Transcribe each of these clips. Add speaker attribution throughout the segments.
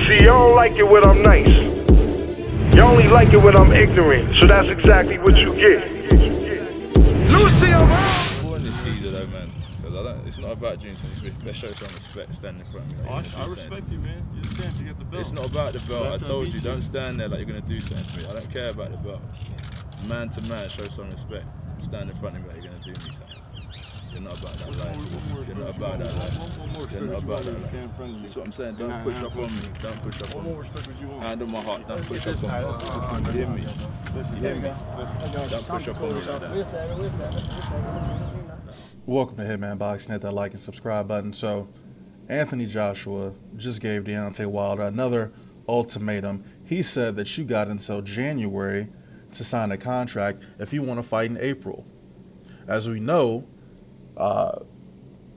Speaker 1: See, y'all don't like it when I'm nice. Y'all only like it when I'm ignorant. So that's exactly what you get. Lucy,
Speaker 2: Important is geezer though, man. Because it's not about dreams. Let's show some respect, stand in front of me. Like
Speaker 3: I respect you, man. You're the champ to get the belt.
Speaker 2: It's not about the belt. I told you, don't stand there like you're gonna do something to me. I don't care about the belt. Man to man, show some respect. Stand in front of me like you're gonna do me something. You're not about that life. You're not about that life. You're not about that life. That's what I'm saying. Don't push up on me. Don't push up on me.
Speaker 3: What more respect would you want?
Speaker 2: Hand on my heart. Don't push up on me. Listen, you hear me? You hear me? Don't push up on me like that.
Speaker 4: Welcome to Hitman Boxing. Hit that like and subscribe button. So, Anthony Joshua just gave Deontay Wilder another ultimatum. He said that you got until January to sign a contract if you want to fight in April. As we know,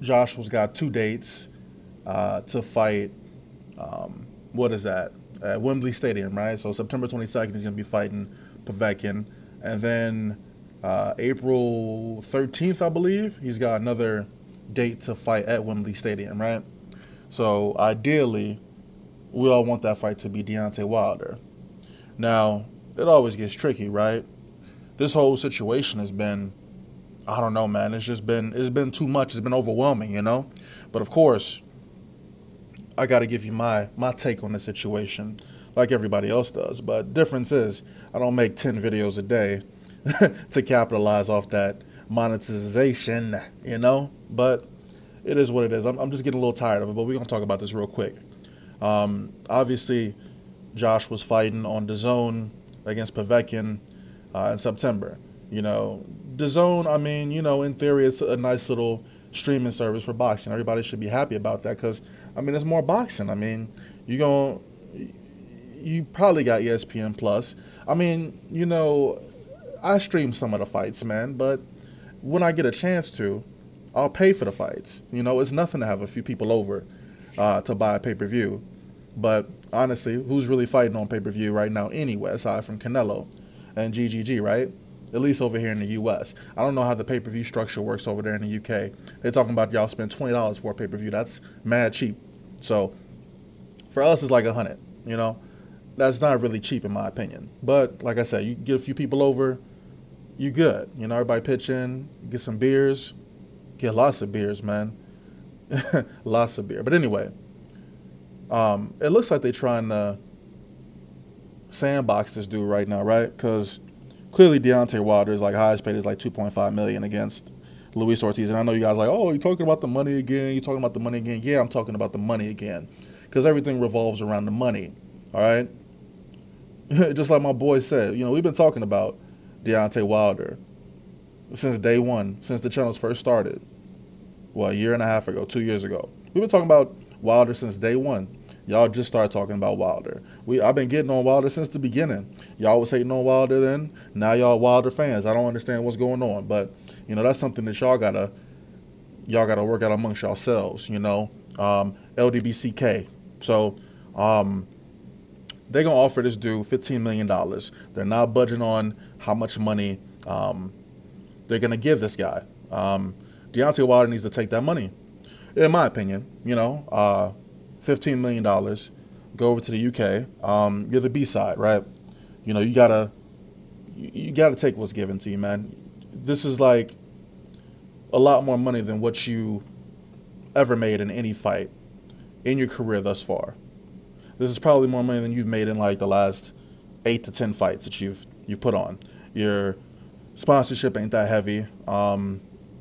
Speaker 4: Joshua's got 2 dates to fight. What is that? At Wembley Stadium, right? So September 22nd, he's going to be fighting Povetkin. And then April 13th, I believe, he's got another date to fight at Wembley Stadium, right? So ideally, we all want that fight to be Deontay Wilder. Now, it always gets tricky, right? This whole situation has been, I don't know, man. It's been too much. It's been overwhelming, you know? But of course, I got to give you my take on the situation like everybody else does. But difference is, I don't make 10 videos a day to capitalize off that monetization, you know? But it is what it is. I'm just getting a little tired of it, but we're going to talk about this real quick. Obviously, Josh was fighting on DAZN against Povetkin in September. You know, DAZN, I mean, you know, in theory, it's a nice little streaming service for boxing. Everybody should be happy about that because, I mean, it's more boxing. I mean, you probably got ESPN Plus. I mean, you know, I stream some of the fights, man, but when I get a chance to, I'll pay for the fights. You know, it's nothing to have a few people over to buy a pay-per-view. But honestly, who's really fighting on pay-per-view right now anyway, aside from Canelo and GGG, right? At least over here in the U.S. I don't know how the pay-per-view structure works over there in the U.K. They're talking about y'all spend $20 for a pay-per-view. That's mad cheap. So for us, it's like $100, you know? That's not really cheap in my opinion. But like I said, you get a few people over, you good. You know, everybody pitch in, get some beers, get lots of beers, man. Lots of beer. But anyway, it looks like they're trying to sandbox this dude right now, right? Because clearly Deontay Wilder is like highest paid is like $2.5 million against Luis Ortiz. And I know you guys are like, oh, you're talking about the money again. You're talking about the money again. Yeah, I'm talking about the money again. Because everything revolves around the money. All right? Just like my boy said, you know, we've been talking about Deontay Wilder since day one, since the channels first started. Well, a year and a half ago, 2 years ago. We've been talking about Wilder since day one. Y'all just started talking about Wilder. I've been getting on Wilder since the beginning. Y'all was hating on Wilder then. Now y'all Wilder fans. I don't understand what's going on. But, you know, that's something that y'all gotta work out amongst yourselves, you know. LDBCK. So, they're going to offer this dude $15 million. They're not budging on how much money they're going to give this guy. Deontay Wilder needs to take that money, in my opinion. You know, $15 million, go over to the UK. You're the B-side, right? You know, you gotta take what's given to you, man. This is like a lot more money than what you ever made in any fight in your career thus far. This is probably more money than you've made in like the last 8 to 10 fights that you've put on. Your sponsorship ain't that heavy.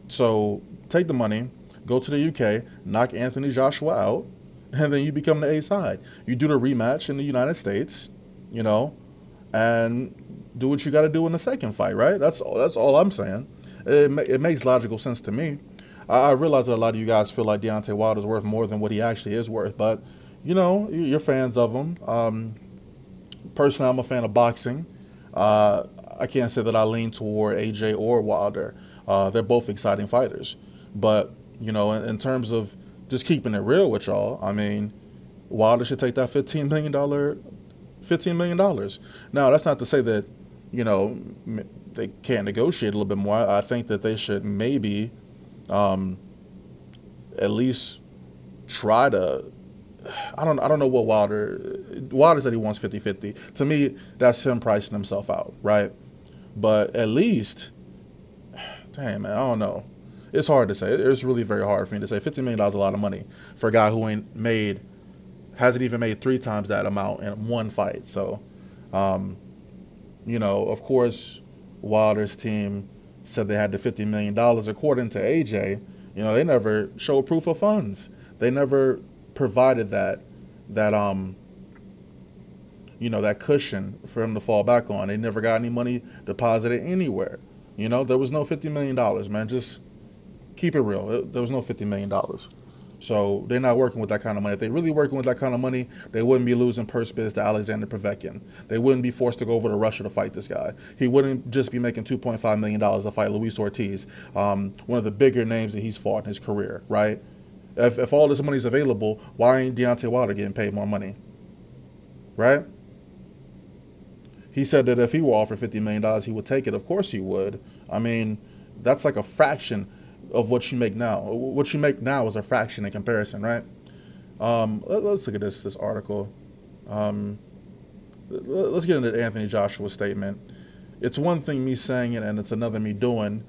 Speaker 4: So take the money, go to the UK, knock Anthony Joshua out, and then you become the A side. You do the rematch in the United States, you know, and do what you got to do in the second fight, right? That's all I'm saying. It makes logical sense to me. I realize that a lot of you guys feel like Deontay Wilder's worth more than what he actually is worth, but you know, you're fans of him. Personally, I'm a fan of boxing. I can't say that I lean toward AJ or Wilder. They're both exciting fighters. But, you know, in terms of just keeping it real with y'all, I mean, Wilder should take that $15 million. Now, that's not to say that, you know, they can't negotiate a little bit more. I think that they should maybe at least try to I don't know what Wilder said he wants 50-50. To me, that's him pricing himself out, right? But at least, damn, man, I don't know. It's hard to say. It's really very hard for me to say. $50 million is a lot of money for a guy who hasn't even made 3 times that amount in one fight. So, you know, of course, Wilder's team said they had the $50 million. According to AJ, you know, they never showed proof of funds. They never provided that you know, that cushion for him to fall back on. They never got any money deposited anywhere. You know, there was no $50 million, man. Just keep it real. There was no $50 million. So they're not working with that kind of money. If they really working with that kind of money, they wouldn't be losing purse bids to Alexander Povetkin. They wouldn't be forced to go over to Russia to fight this guy. He wouldn't just be making $2.5 million to fight Luis Ortiz, one of the bigger names that he's fought in his career, right? If all this money's available, why ain't Deontay Wilder getting paid more money, right? He said that if he were offered $50 million, he would take it. Of course he would. I mean, that's like a fraction of what you make now. What you make now is a fraction in comparison, right? Let's look at this article. Let's get into Anthony Joshua's statement. It's one thing me saying it, and it's another me doing.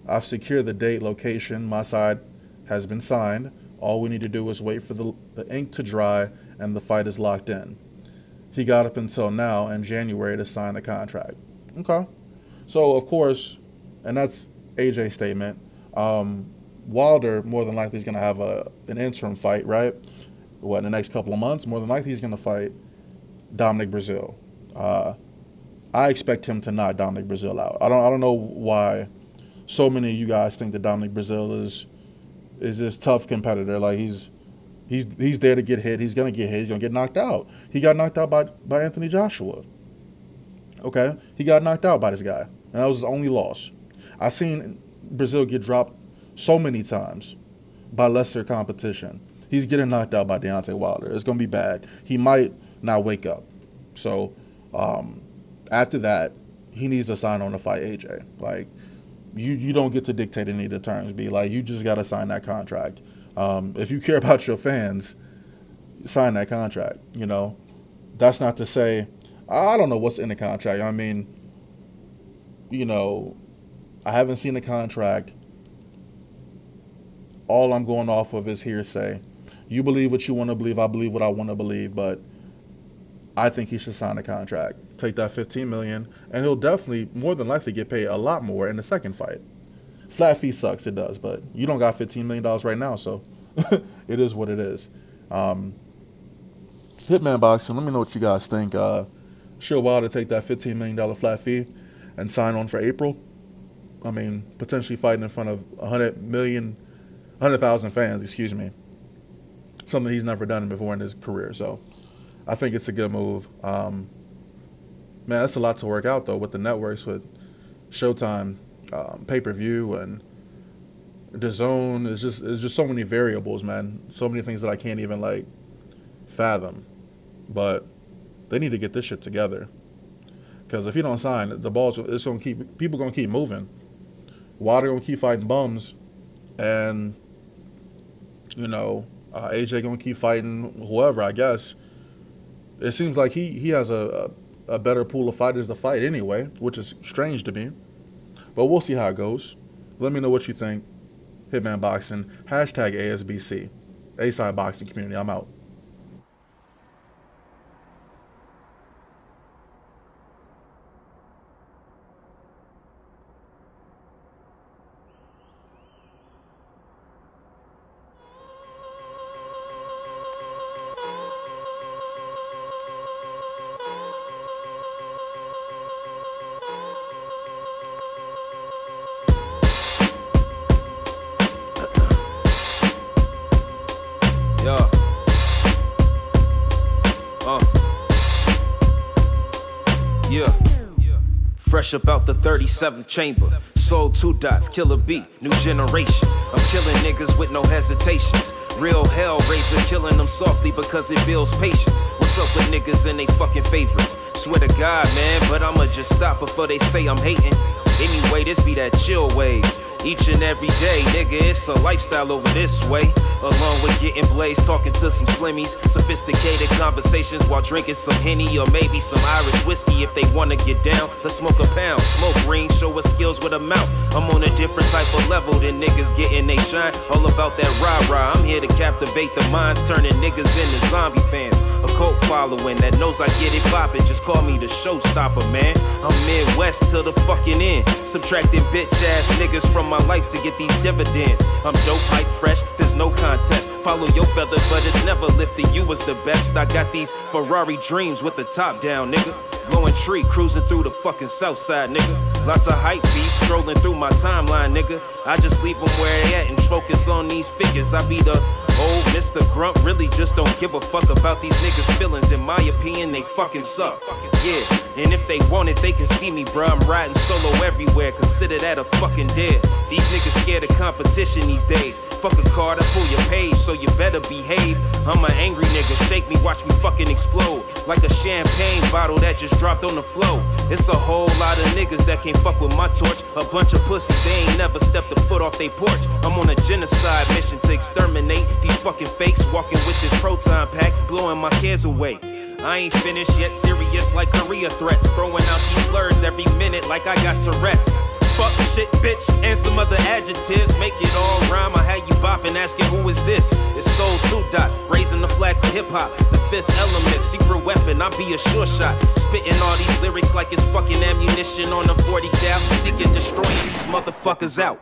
Speaker 4: I've secured the date, location. My side has been signed. All we need to do is wait for the ink to dry, and the fight is locked in. He got up until now in January to sign the contract. Okay. So, of course, and that's AJ's statement, Wilder more than likely is going to have an interim fight, right? What, in the next couple of months? More than likely he's going to fight Dominic Breazeale. I expect him to knock Dominic Breazeale out. I don't know why so many of you guys think that Dominic Breazeale is this tough competitor. Like, he's there to get hit. He's going to get hit. He's going to get knocked out. He got knocked out by Anthony Joshua. Okay? He got knocked out by this guy. And that was his only loss. I've seen Breazeale get dropped so many times by lesser competition. He's getting knocked out by Deontay Wilder. It's going to be bad. He might not wake up. So, after that, he needs to sign on to fight AJ. Like, you don't get to dictate any of the terms. Be like, you just got to sign that contract. If you care about your fans, sign that contract, you know. That's not to say, I don't know what's in the contract. I mean, you know, I haven't seen the contract. All I'm going off of is hearsay. You believe what you want to believe. I believe what I want to believe. But I think he should sign a contract. Take that $15 million, and he'll definitely, more than likely, get paid a lot more in the second fight. Flat fee sucks, it does, but you don't got $15 million right now, so it is what it is. Hitman Boxing, let me know what you guys think. Should Wilder take that $15 million flat fee and sign on for April? I mean, potentially fighting in front of 100,000 fans, excuse me. Something he's never done before in his career, so I think it's a good move. Man, that's a lot to work out, though, with the networks, with Showtime, pay-per-view, and DAZN. It's just so many variables, man. So many things that I can't even, like, fathom. But they need to get this shit together. Because if he don't sign, people gonna keep moving. Wilder gonna keep fighting bums, and you know, AJ gonna keep fighting whoever, I guess. It seems like he has a better pool of fighters to fight anyway, which is strange to me. But we'll see how it goes. Let me know what you think. Hitman Boxing. Hashtag ASBC. A-Side Boxing Community. I'm out.
Speaker 5: Fresh about the 37th chamber. Sold 2 dots, killer beat, new generation. I'm killing niggas with no hesitations. Real hellraiser, killing them softly because it builds patience. What's up with niggas and they fucking favorites? Swear to God, man, but I'ma just stop before they say I'm hating. Anyway, this be that chill wave. Each and every day, nigga, it's a lifestyle over this way. Along with getting blazed, talking to some slimmies. Sophisticated conversations while drinking some Henny or maybe some Irish whiskey. If they wanna get down, let's smoke a pound. Smoke green, show us skills with a mouth. I'm on a different type of level than niggas getting they shine. All about that rah-rah, I'm here to captivate the minds, turning niggas into zombie fans. A cult following that knows I get it poppin', just call me the showstopper, man. I'm Midwest till the fucking end, subtracting bitch-ass niggas from my life to get these dividends. I'm dope, hype, fresh, there's no contest. Follow your feather, but it's never lifted you as the best. I got these Ferrari dreams with the top down, nigga. Blowing tree, cruising through the fucking south side, nigga. Lots of hype beats strolling through my timeline, nigga. I just leave them where they at and focus on these figures. I be the old Mr. Grump, really just don't give a fuck about these niggas' feelings. In my opinion, they fucking suck. Yeah, and if they want it, they can see me, bruh. I'm riding solo everywhere, consider that a fucking dead. These niggas scared of competition these days. Fuck a card, I pull your page, so you better behave. I'm an angry nigga, shake me, watch me fucking explode. Like a champagne bottle that just dropped on the floor. It's a whole lot of niggas that can't fuck with my torch. A bunch of pussies, they ain't never stepped a foot off they porch. I'm on a genocide mission to exterminate these fucking fakes, walking with this proton pack, blowing my cares away. I ain't finished yet, serious like career threats, throwing out these slurs every minute like I got Tourette's. Fuck, shit, bitch, and some other adjectives. Make it all rhyme. I had you bopping, asking who is this? It's Soul 2 Dots, raising the flag for hip-hop. The fifth element, secret weapon, I be a sure shot. Spitting all these lyrics like it's fucking ammunition on a 40 cal. Seeking destroying these motherfuckers out.